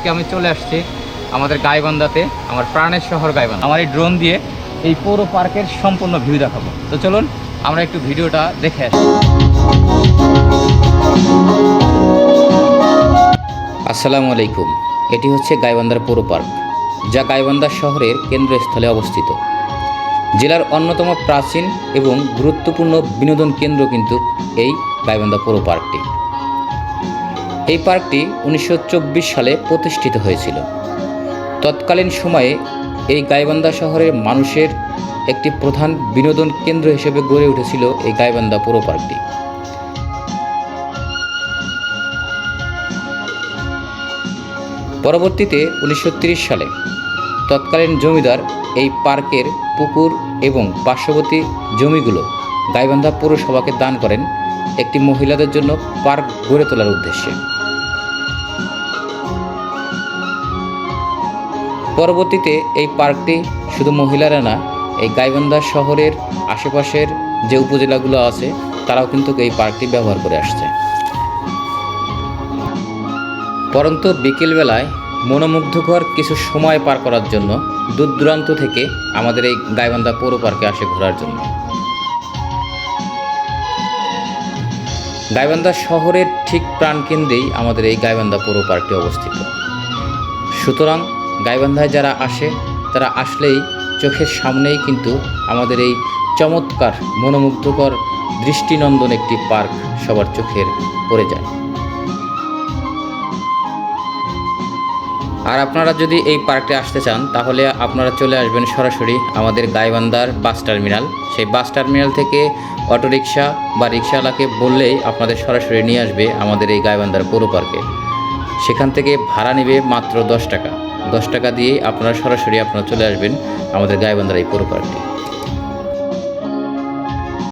আজকে আমি চলে আসছি আমাদের গাইবান্ধাতে, আমার প্রাণের শহর গাইবান্ধা। আমার এই ড্রোন দিয়ে এই পৌর পার্কের সম্পূর্ণ ভিউ দেখাবো। তো চলুন আমরা একটু ভিডিওটা দেখে আসি। আসসালামু আলাইকুম। এটি হচ্ছে গাইবান্ধার পৌর পার্ক, যা গাইবান্ধা শহরের কেন্দ্রস্থলে অবস্থিত। জেলার অন্যতম প্রাচীন এবং গুরুত্বপূর্ণ বিনোদন কেন্দ্র কিন্তু এই গাইবান্ধা পৌর পার্কটি। এই পার্কটি 1924 সালে প্রতিষ্ঠিত হয়েছিল। তৎকালীন সময়ে এই গাইবান্ধা শহরের মানুষের একটি প্রধান বিনোদন কেন্দ্র হিসেবে গড়ে উঠেছিল এই গাইবান্ধা পৌর পার্কটি। পরবর্তীতে 1930 সালে তৎকালীন জমিদার এই পার্কের পুকুর এবং পার্শ্ববর্তী জমিগুলো গাইবান্ধা পৌরসভাকে দান করেন একটি মহিলাদের জন্য পার্ক গড়ে তোলার উদ্দেশ্যে। পরবর্তীতে এই পার্কটি শুধু মহিলারা না, এই গাইবান্ধা শহরের আশেপাশের যে উপজেলাগুলো আছে তারাও কিন্তু এই পার্কটি ব্যবহার করে আসছে। পরন্তু বিকেলবেলায় মনোমুগ্ধকর কিছু সময় পার করার জন্য দূর দূরান্ত থেকে আমাদের এই গাইবান্ধা পৌর পার্কে আসে ঘোরার জন্য। গাইবান্ধা শহরের ঠিক প্রাণকেন্দ্রেই আমাদের এই গাইবান্ধা পৌর পার্কটি অবস্থিত। সুতরাং গাইবান্ধায় যারা আসে তারা আসলেই চোখের সামনেই কিন্তু আমাদের এই চমৎকার মনোমুগ্ধকর দৃষ্টিনন্দন একটি পার্ক সবার চোখের পড়ে যায়। আর আপনারা যদি এই পার্কে আসতে চান তাহলে আপনারা চলে আসবেন সরাসরি আমাদের গাইবান্ধার বাস টার্মিনাল। সেই বাস টার্মিনাল থেকে অটোরিকশা বা রিক্সাওয়ালাকে বললেই আপনাদের সরাসরি নিয়ে আসবে আমাদের এই গাইবান্ধার পৌর পার্কে। সেখান থেকে ভাড়া নেবে মাত্র 10 টাকা। 10 টাকা দিয়েই আপনারা সরাসরি চলে আসবেন আমাদের গাইবান্ধার এই পৌর পার্কে।